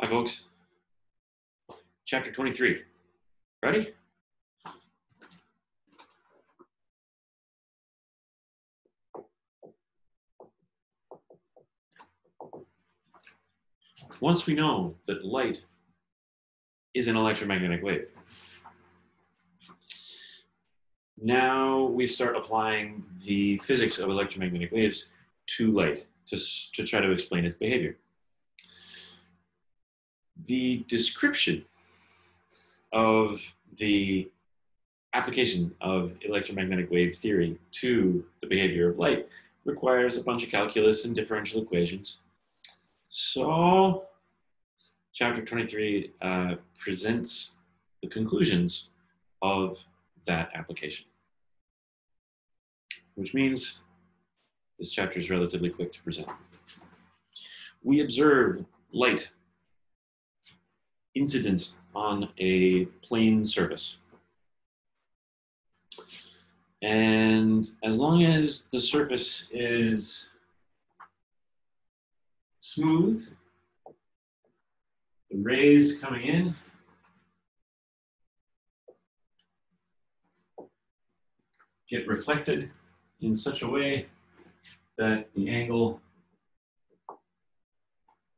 Hi, folks. Chapter 23. Ready? Once we know that light is an electromagnetic wave, now we start applying the physics of electromagnetic waves to light to try to explain its behavior. The description of the application of electromagnetic wave theory to the behavior of light requires a bunch of calculus and differential equations. So, chapter 23 presents the conclusions of that application, which means this chapter is relatively quick to present. We observe light incident on a plane surface. And as long as the surface is smooth, the rays coming in get reflected in such a way that the angle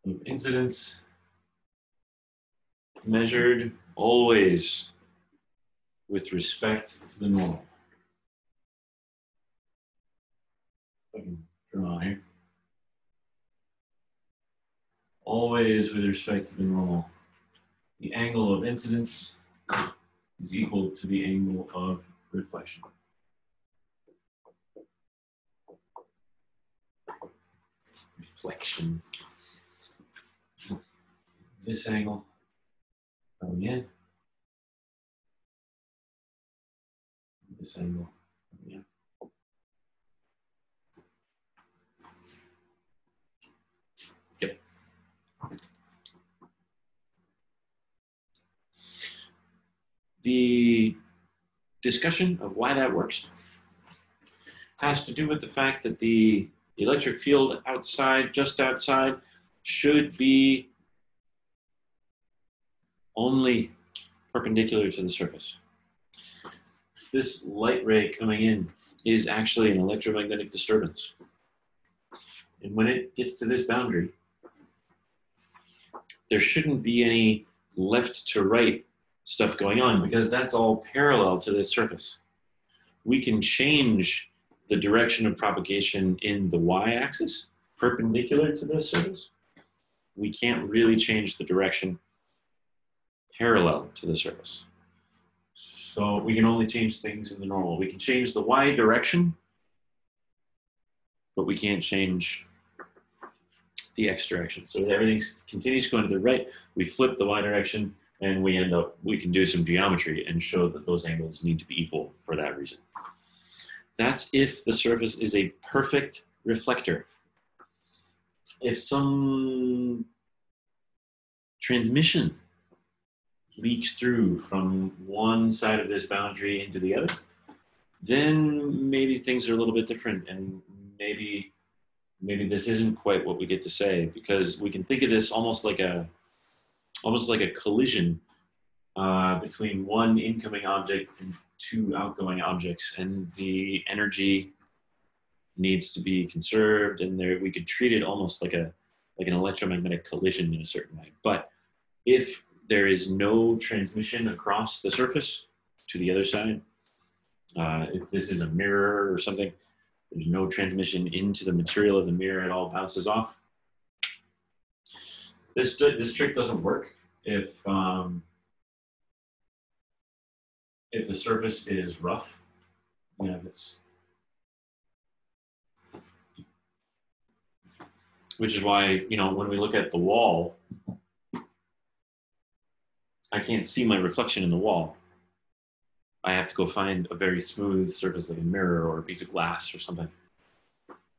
of incidence measured always with respect to the normal. I can draw here. Always with respect to the normal. The angle of incidence is equal to the angle of reflection. Reflection. It's this angle coming in. This angle coming in. Yep. The discussion of why that works has to do with the fact that the electric field outside, just outside, should be only perpendicular to the surface. This light ray coming in is actually an electromagnetic disturbance. And when it gets to this boundary, there shouldn't be any left to right stuff going on because that's all parallel to this surface. We can change the direction of propagation in the y-axis, perpendicular to this surface. We can't really change the direction parallel to the surface. So we can only change things in the normal. We can change the y direction, but we can't change the x direction. So everything continues going to the right. We flip the y direction and we can do some geometry and show that those angles need to be equal for that reason. That's if the surface is a perfect reflector. If some transmission leaks through from one side of this boundary into the other, then maybe things are a little bit different, and maybe this isn't quite what we get to say, because we can think of this almost like a collision between one incoming object and two outgoing objects, and the energy needs to be conserved, and we could treat it almost like an electromagnetic collision in a certain way. But if there is no transmission across the surface to the other side, if this is a mirror or something, there's no transmission into the material of the mirror, it all bounces off. This trick doesn't work if the surface is rough. You know, which is why, you know, when we look at the wall, I can't see my reflection in the wall. I have to go find a very smooth surface like a mirror or a piece of glass or something.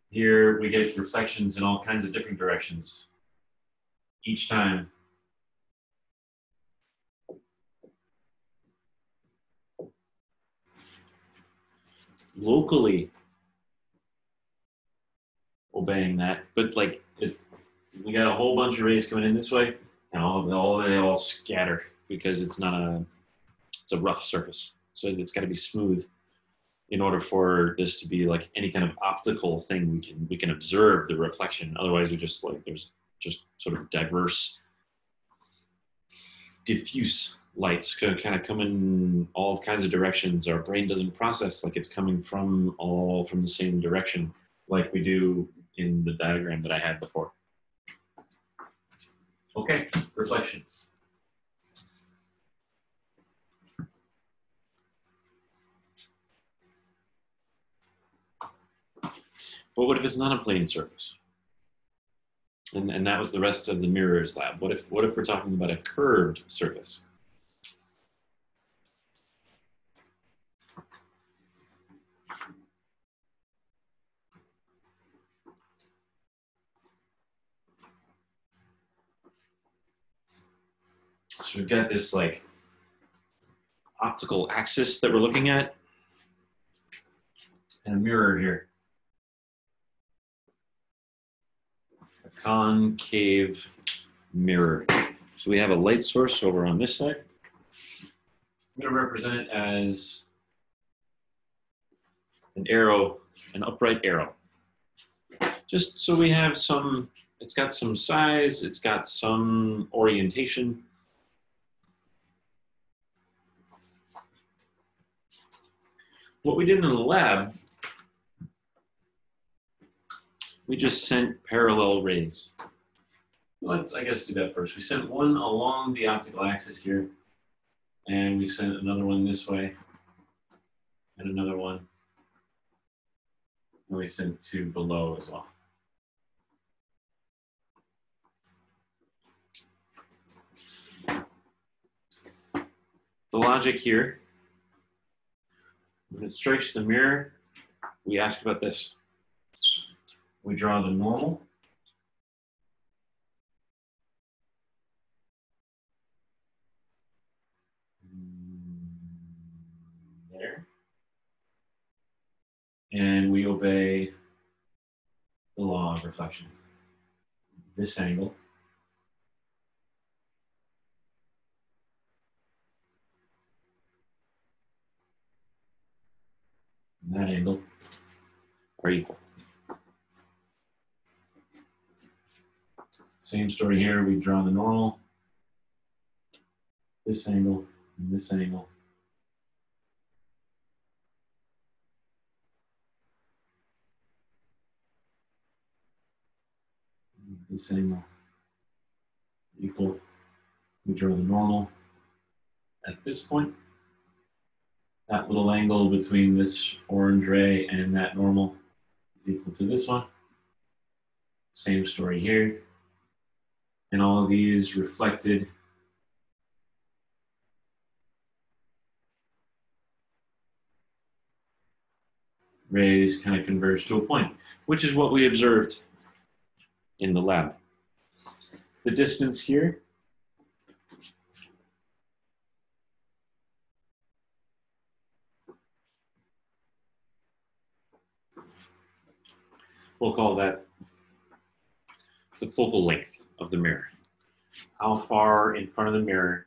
Here we get reflections in all kinds of different directions each time. Locally obeying that, but like we got a whole bunch of rays coming in this way, Now they all scatter because it's a rough surface. So it's got to be smooth in order for this to be like any kind of optical thing we can observe the reflection. Otherwise, we just like there's just sort of diverse, diffuse lights kind of come in all kinds of directions. Our brain doesn't process like it's coming from the same direction like we do in the diagram that I had before. Okay, reflections. But what if it's not a plane surface? And that was the rest of the mirrors lab. What if we're talking about a curved surface? So we've got this like optical axis that we're looking at and a mirror here. A concave mirror. So we have a light source over on this side. I'm going to represent it as an arrow, an upright arrow. Just so we have some, it's got some size, it's got some orientation. What we did in the lab, we just sent parallel rays. Let's, I guess, do that first. We sent one along the optical axis here, and we sent another one this way, and another one. And we sent two below as well. The logic here, when it strikes the mirror, we ask about this. We draw the normal. There. And we obey the law of reflection. This angle. And that angle are equal. Same story here, we draw the normal, this angle, and this angle. This angle equal, we draw the normal. At this point, that little angle between this orange ray and that normal is equal to this one. Same story here. And all of these reflected rays kind of converge to a point, which is what we observed in the lab. The distance here we'll call that the focal length of the mirror. How far in front of the mirror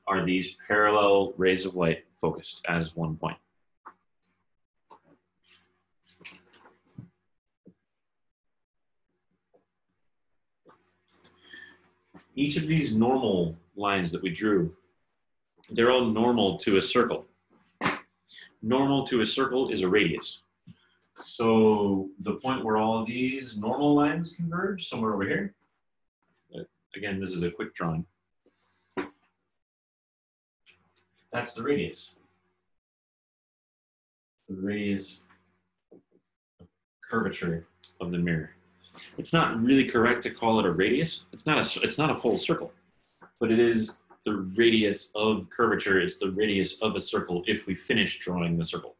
are these parallel rays of light focused as one point? Each of these normal lines that we drew, they're all normal to a circle. Normal to a circle is a radius. So the point where all of these normal lines converge, somewhere over here. Again, this is a quick drawing. That's the radius. The radius of curvature of the mirror. It's not really correct to call it a radius. It's not a full circle, but it is the radius of curvature. It's the radius of a circle if we finish drawing the circle.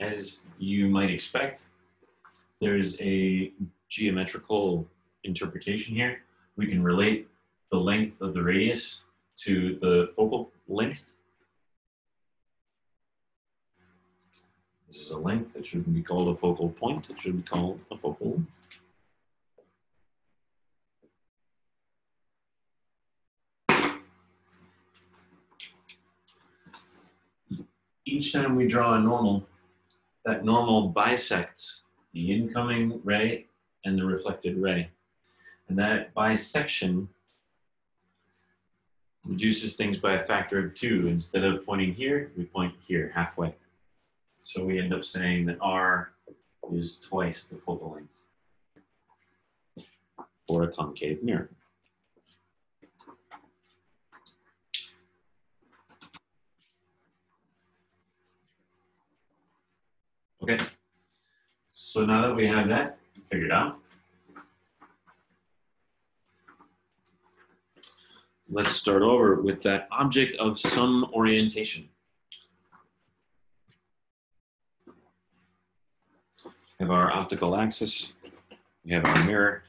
As you might expect, there's a geometrical interpretation here. We can relate the length of the radius to the focal length. This is a length. It shouldn't be called a focal point. It should be called a focal. Each time we draw a normal, that normal bisects the incoming ray and the reflected ray. And that bisection reduces things by a factor of 2. Instead of pointing here, we point here, halfway. So we end up saying that R is twice the focal length for a concave mirror. Okay, so now that we have that figured out, let's start over with that object of some orientation. We have our optical axis, we have our mirror,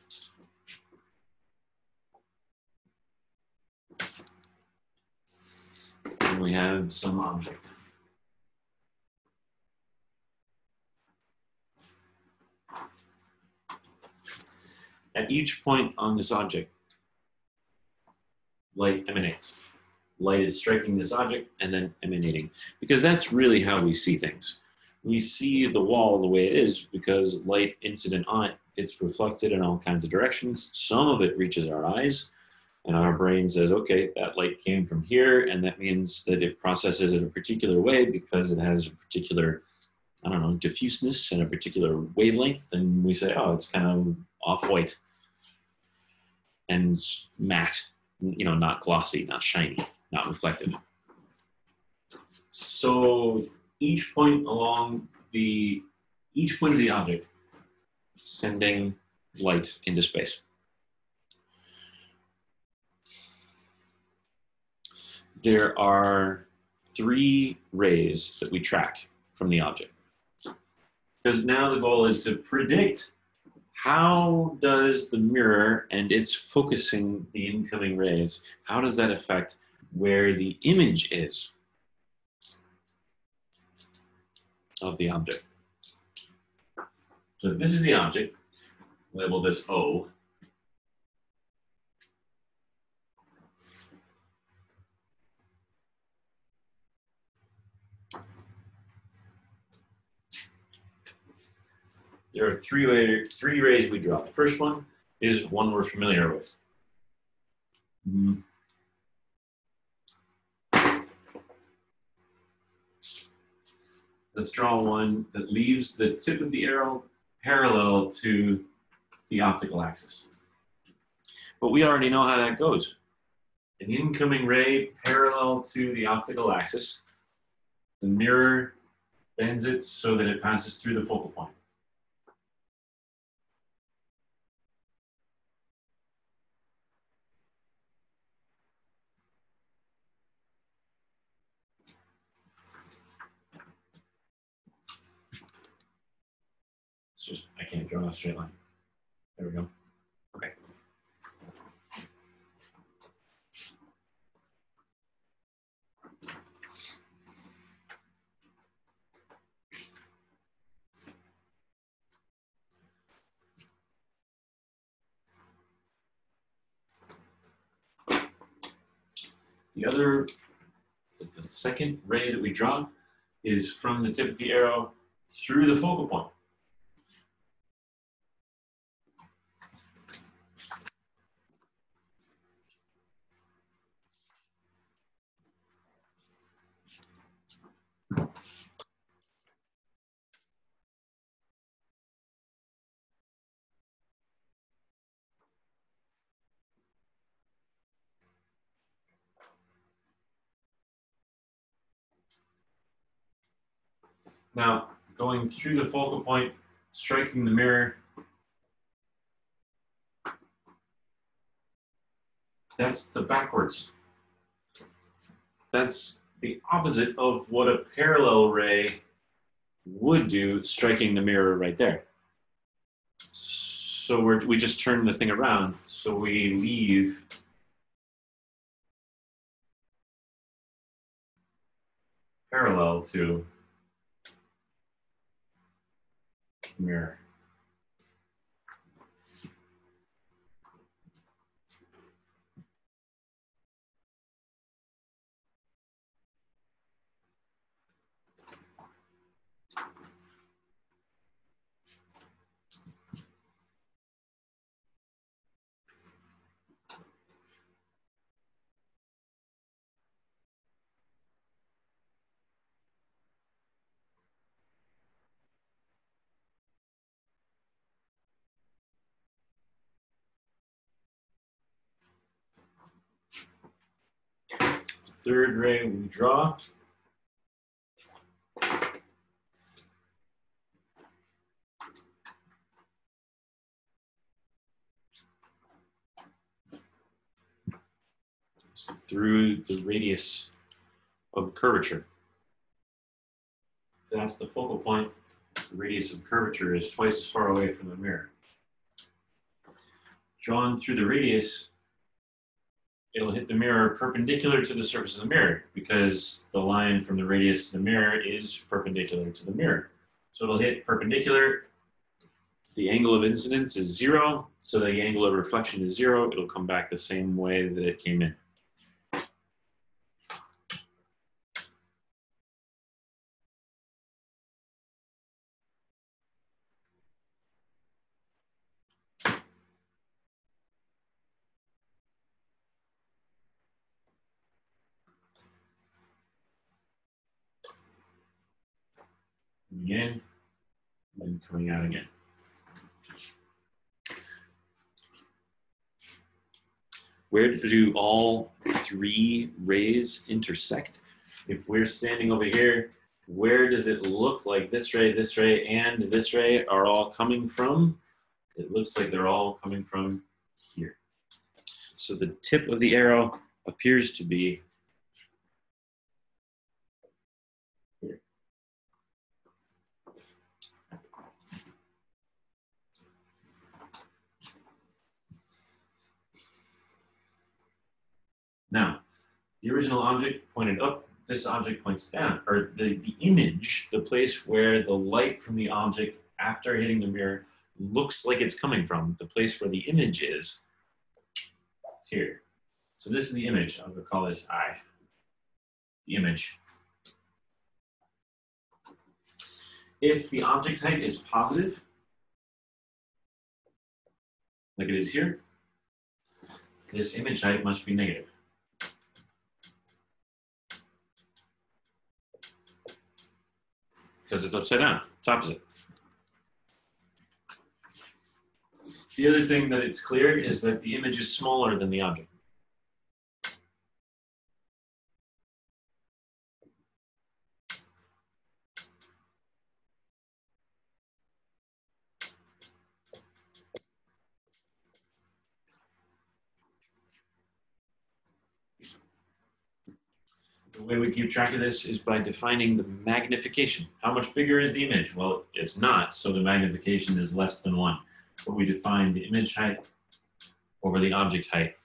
and we have some object. At each point on this object, light emanates. Light is striking this object and then emanating, because that's really how we see things. We see the wall the way it is because light incident on it gets reflected in all kinds of directions. Some of it reaches our eyes, and our brain says, okay, that light came from here, and that means that it processes it a particular way because it has a particular, I don't know, diffuseness and a particular wavelength, and we say, oh, it's kind of off-white and matte, you know, not glossy, not shiny, not reflective. So each point of the object sending light into space. There are 3 rays that we track from the object. Because now the goal is to predict how does the mirror and its focusing the incoming rays, how does that affect where the image is of the object? So this is the object, label this O. There are three rays we draw. The first one is one we're familiar with. Let's draw one that leaves the tip of the arrow parallel to the optical axis. But we already know how that goes. An incoming ray parallel to the optical axis. The mirror bends it so that it passes through the focal point. It's just, I can't draw a straight line. There we go. Okay. The second ray that we draw is from the tip of the arrow through the focal point. Now, going through the focal point, striking the mirror, that's the backwards. That's the opposite of what a parallel ray would do, striking the mirror right there. So we just turn the thing around, so we leave parallel to the mirror. Third ray we draw. Through the radius of curvature. That's the focal point. The radius of curvature is twice as far away from the mirror. Drawn through the radius, it'll hit the mirror perpendicular to the surface of the mirror because the line from the radius to the mirror is perpendicular to the mirror. So it'll hit perpendicular. The angle of incidence is 0, so the angle of reflection is 0. It'll come back the same way that it came in. Coming in, and coming out again. Where do all three rays intersect? If we're standing over here, where does it look like this ray, and this ray are all coming from? It looks like they're all coming from here. So the tip of the arrow appears to be here. Now, the original object pointed up, this object points down, or the image, the place where the light from the object after hitting the mirror looks like it's coming from, the place where the image is, it's here. So this is the image. I'm going to call this I, the image. If the object height is positive, like it is here, this image height must be negative. Because it's upside down, it's opposite. The other thing that it's clear is that the image is smaller than the object. The way we keep track of this is by defining the magnification. How much bigger is the image? Well, it's not, so the magnification is less than 1. But we define the image height over the object height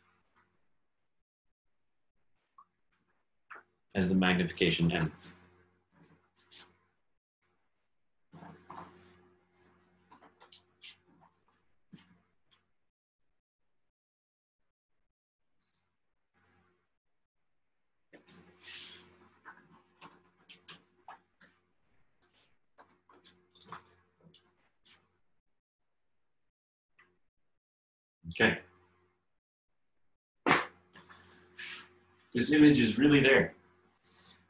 as the magnification m. Okay. This image is really there.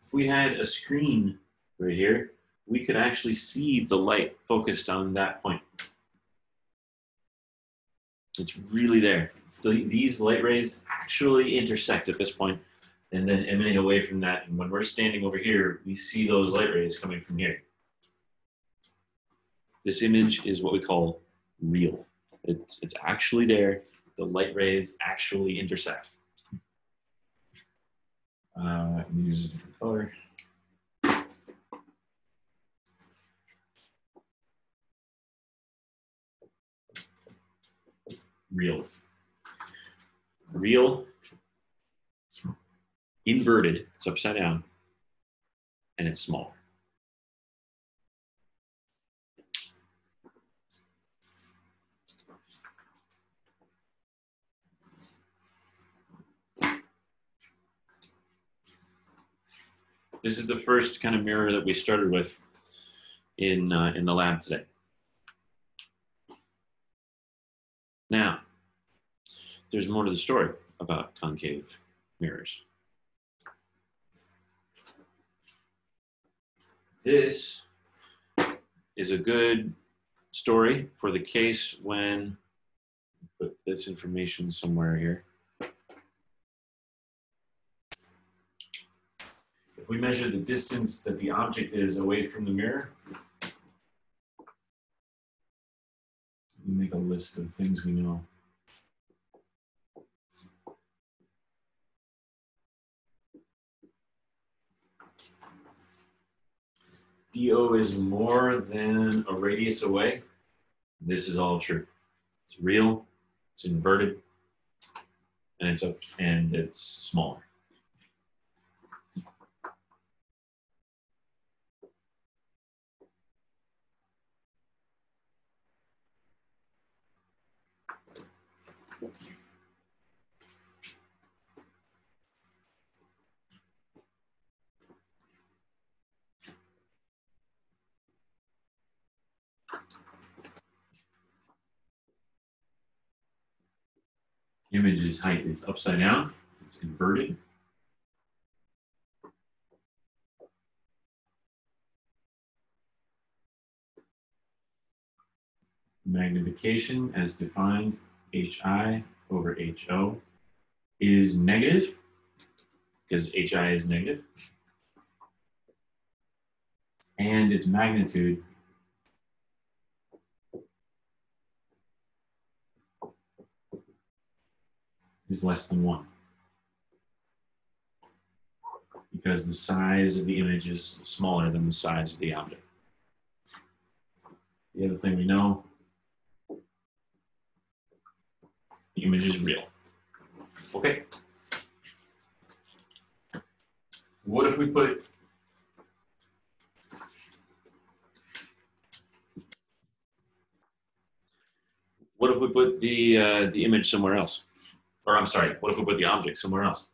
If we had a screen right here, we could actually see the light focused on that point. It's really there. These light rays actually intersect at this point and then emanate away from that. And when we're standing over here, we see those light rays coming from here. This image is what we call real. It's actually there. The light rays actually intersect. Let me use a different color. Real. Real, inverted, it's upside down. and it's smaller. This is the first kind of mirror that we started with in the lab today. Now, there's more to the story about concave mirrors. This is a good story for the case when, put this information somewhere here. If we measure the distance that the object is away from the mirror, we make a list of things we know. DO is more than a radius away. This is all true. It's real, it's inverted, and it's smaller. Image's height is upside down, it's inverted. Magnification as defined, HI over HO, is negative, because HI is negative. And its magnitude is less than 1. Because the size of the image is smaller than the size of the object. The other thing we know, the image is real. Okay. What if we put the image somewhere else? Or I'm sorry, what if we put the object somewhere else?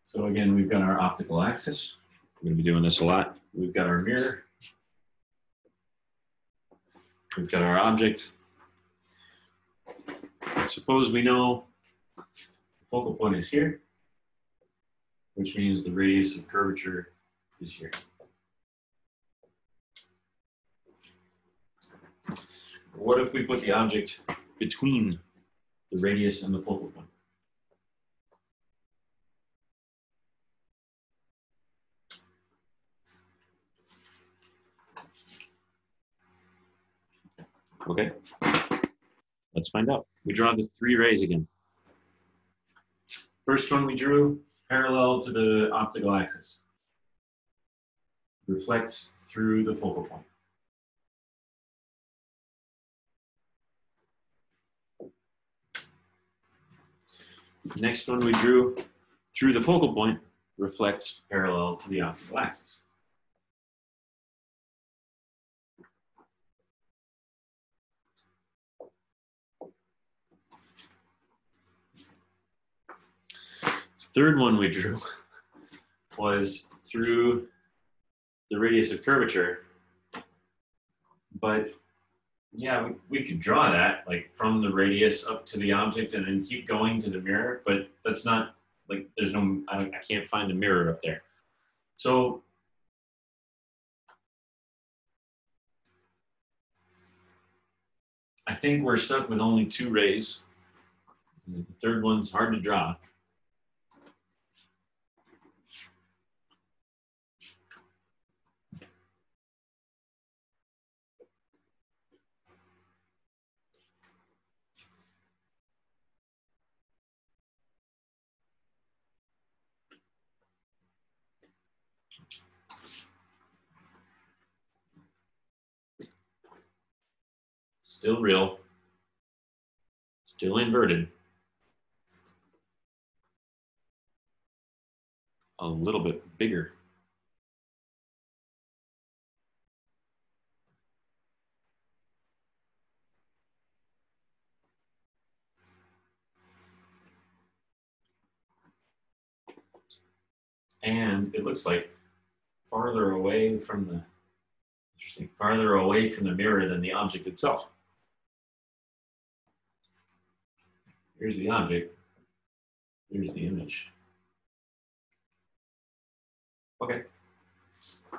So again, we've got our optical axis. We're going to be doing this a lot. We've got our mirror. We've got our object. Suppose we know the focal point is here, which means the radius of curvature is here. What if we put the object between the radius and the focal point? Okay, let's find out. We draw the 3 rays again. First one we drew parallel to the optical axis. Reflects through the focal point. Next one we drew through the focal point reflects parallel to the optical axis. Third one we drew was through the radius of curvature, but yeah, we could draw that like from the radius up to the object and then keep going to the mirror, but that's not like there's no, I can't find a mirror up there. So I think we're stuck with only 2 rays. The third one's hard to draw. Still real, still inverted, a little bit bigger. And it looks like farther away from the, interesting, farther away from the mirror than the object itself. Here's the object. Here's the image. Okay.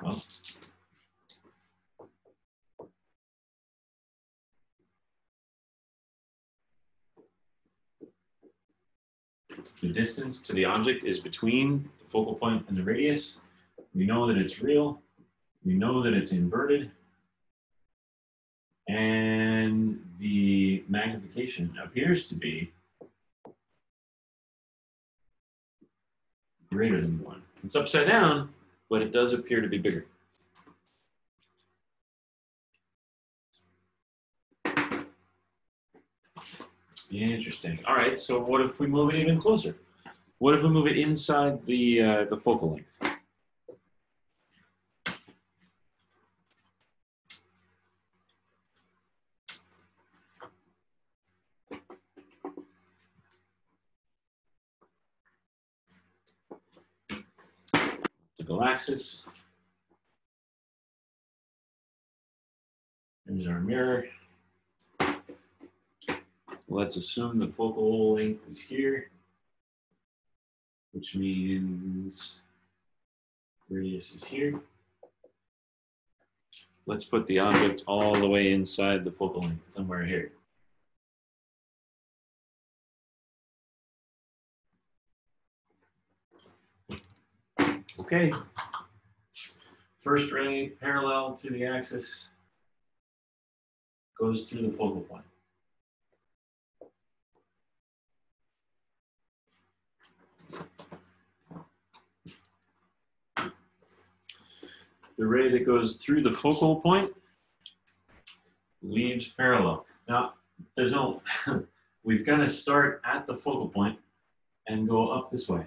Well, the distance to the object is between the focal point and the radius. We know that it's real. We know that it's inverted. And the magnification appears to be greater than 1. It's upside down, but it does appear to be bigger. Interesting. All right, so what if we move it even closer? What if we move it inside the focal length? Optical axis. Here's our mirror. Let's assume the focal length is here, which means radius is here. Let's put the object all the way inside the focal length, somewhere here. Okay. First ray parallel to the axis goes through the focal point. The ray that goes through the focal point leaves parallel. Now, there's no, we've got to start at the focal point and go up this way.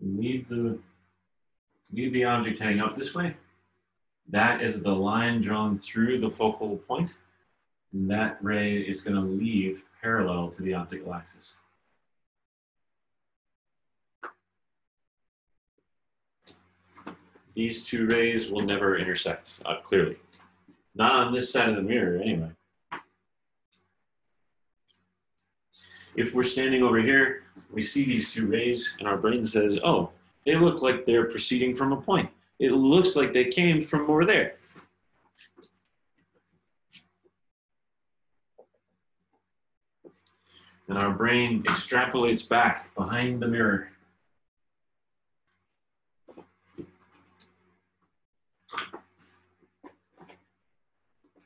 Leave the object heading up this way. That is the line drawn through the focal point. And that ray is going to leave parallel to the optical axis. These two rays will never intersect, clearly. Not on this side of the mirror, anyway. If we're standing over here, we see these two rays, and our brain says, oh, they look like they're proceeding from a point. It looks like they came from over there. And our brain extrapolates back behind the mirror.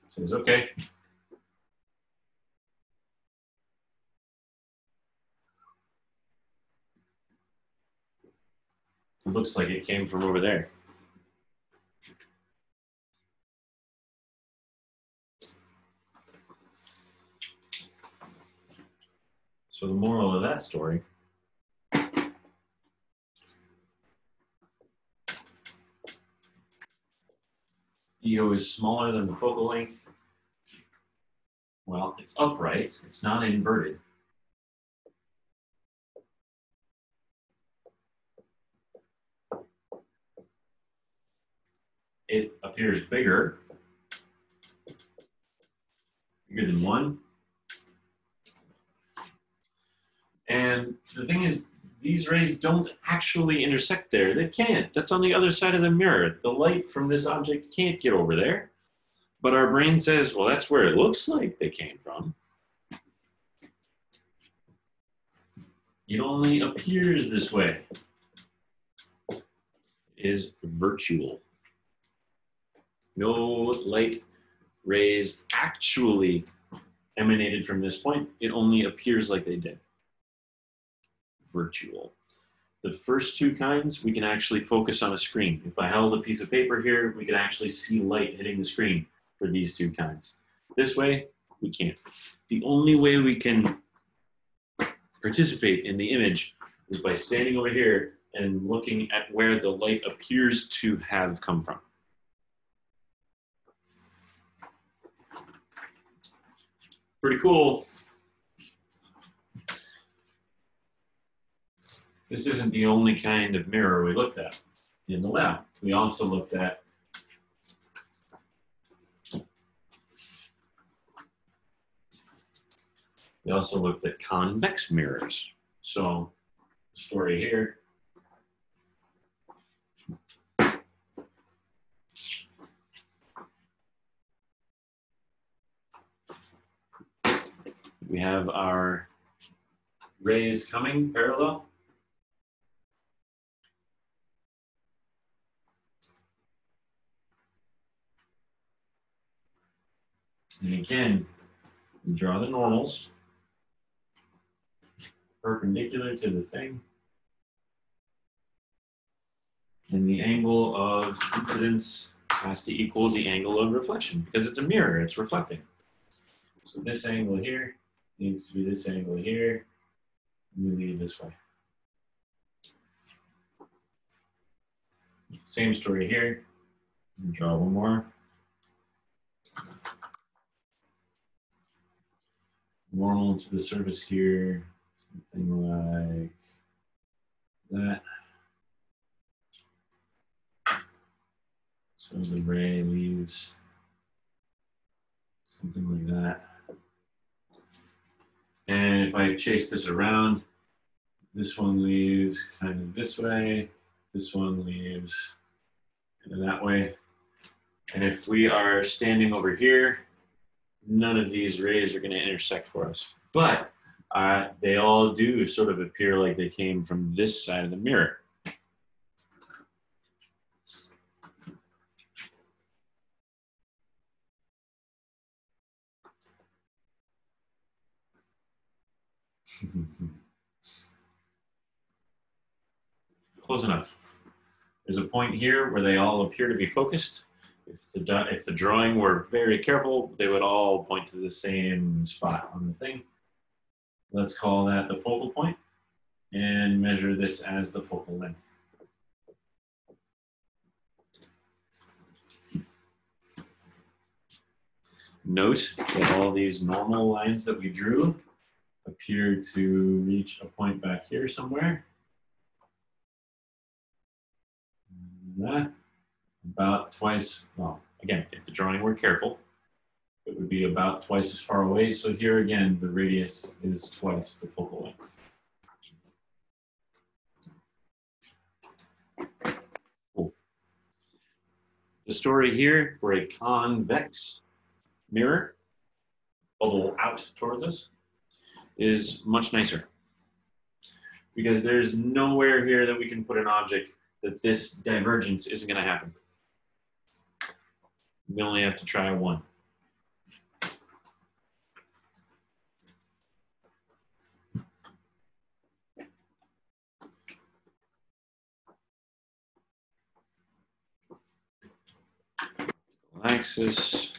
It says, okay. It looks like it came from over there. So the moral of that story EO is smaller than the focal length. Well, it's upright, it's not inverted. It appears bigger than 1. And the thing is, these rays don't actually intersect there. They can't. That's on the other side of the mirror. The light from this object can't get over there. But our brain says, well, that's where it looks like they came from. It only appears this way. It is virtual. No light rays actually emanated from this point. It only appears like they did. Virtual. The first two kinds, we can actually focus on a screen. If I held a piece of paper here, we can actually see light hitting the screen for these two kinds. This way, we can't. The only way we can participate in the image is by standing over here and looking at where the light appears to have come from. Pretty cool. this isn't the only kind of mirror we looked at in the lab. We also looked at convex mirrors. So, the story here. We have our rays coming parallel. And again, we draw the normals perpendicular to the thing. And the angle of incidence has to equal the angle of reflection because it's a mirror, it's reflecting. So this angle here needs to be this angle here. We leave this way. Same story here. Draw one more. Normal to the surface here, something like that. So the ray leaves something like that. And if I chase this around, this one leaves kind of this way, this one leaves kind of that way. And if we are standing over here, none of these rays are going to intersect for us. But they all do sort of appear like they came from this side of the mirror. Close enough. There's a point here where they all appear to be focused. If the drawing were very careful, they would all point to the same spot on the thing. Let's call that the focal point and measure this as the focal length. Note that all these normal lines that we drew appear to reach a point back here somewhere. That about twice, well, again, if the drawing were careful, it would be about twice as far away. So here again, the radius is twice the focal length. Cool. The story here for a convex mirror, bubble out towards us, is much nicer. Because there's nowhere here that we can put an object that this divergence isn't going to happen. We only have to try one. Axis.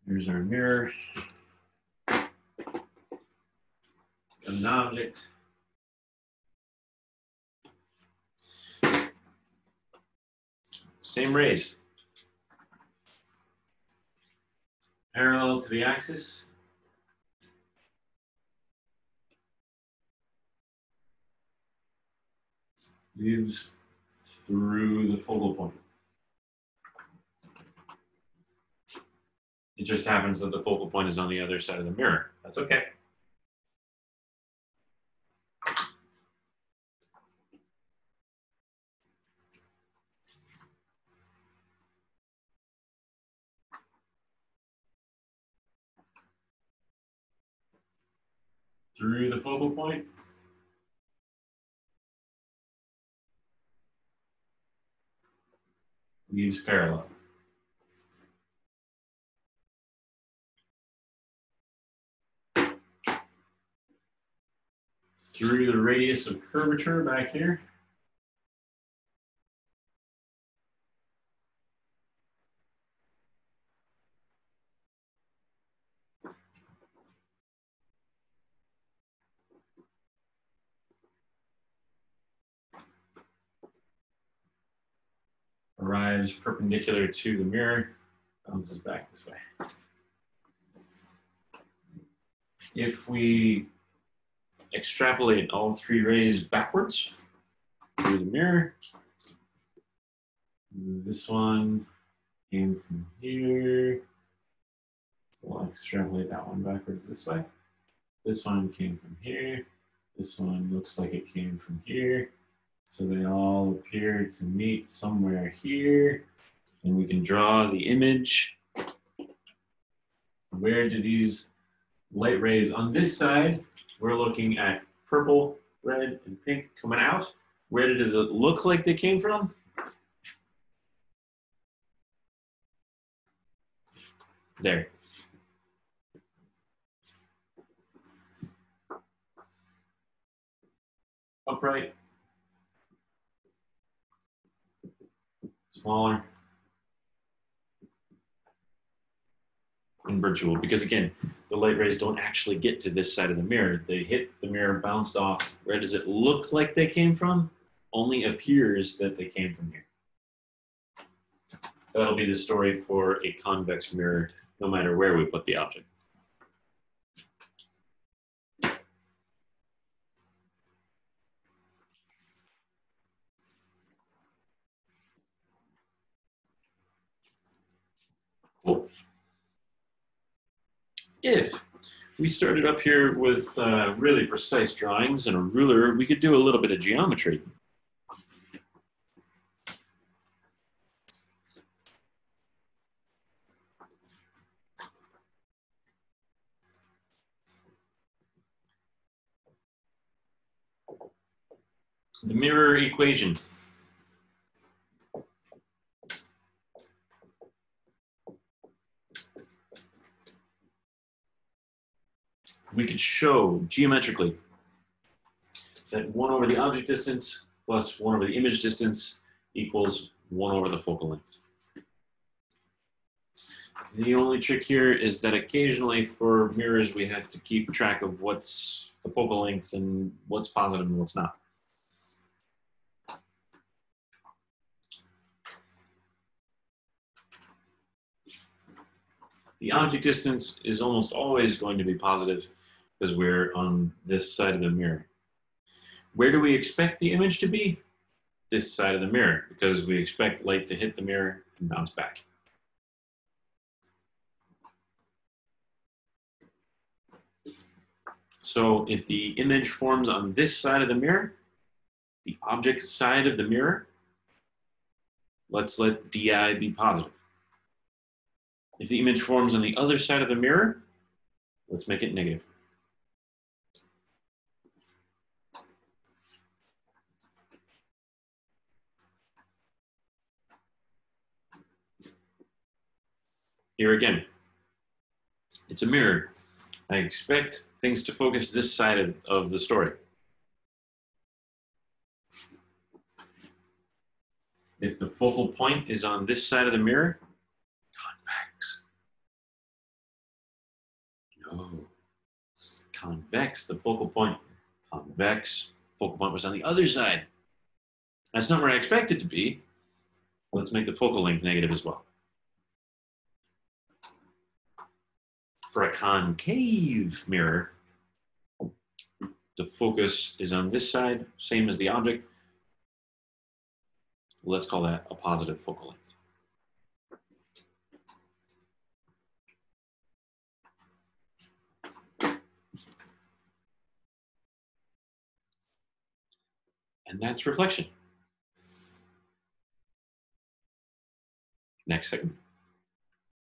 Here's our mirror. An object. Same rays. Parallel to the axis. Leaves through the focal point. It just happens that the focal point is on the other side of the mirror. That's okay. Through the focal point. Leaves parallel. Through the radius of curvature back here. Arrives perpendicular to the mirror, bounces back this way. If we extrapolate all three rays backwards through the mirror, this one came from here. So I'll extrapolate that one backwards this way. This one came from here. This one looks like it came from here. So they all appear to meet somewhere here. And we can draw the image. Where do these light rays on this side? We're looking at purple, red, and pink coming out. Where does it look like they came from? There. Upright. Smaller. And virtual, because again, the light rays don't actually get to this side of the mirror. They hit the mirror, bounced off. Where does it look like they came from? Only appears that they came from here. That'll be the story for a convex mirror, no matter where we put the object. Cool. If we started up here with really precise drawings and a ruler, we could do a little bit of geometry. The mirror equation. We could show geometrically that 1 over the object distance plus 1 over the image distance equals 1 over the focal length. The only trick here is that occasionally for mirrors we have to keep track of what's the focal length and what's positive and what's not. The object distance is almost always going to be positive because we're on this side of the mirror. Where do we expect the image to be? This side of the mirror, because we expect light to hit the mirror and bounce back. So if the image forms on this side of the mirror, the object side of the mirror, let's let DI be positive. If the image forms on the other side of the mirror, let's make it negative. Here again, it's a mirror. I expect things to focus this side of the story. If the focal point is on this side of the mirror, convex. No. Convex, the focal point. Convex, focal point was on the other side. That's not where I expect it to be. Let's make the focal length negative as well. For a concave mirror, the focus is on this side, same as the object. Let's call that a positive focal length. And that's reflection. Next segment.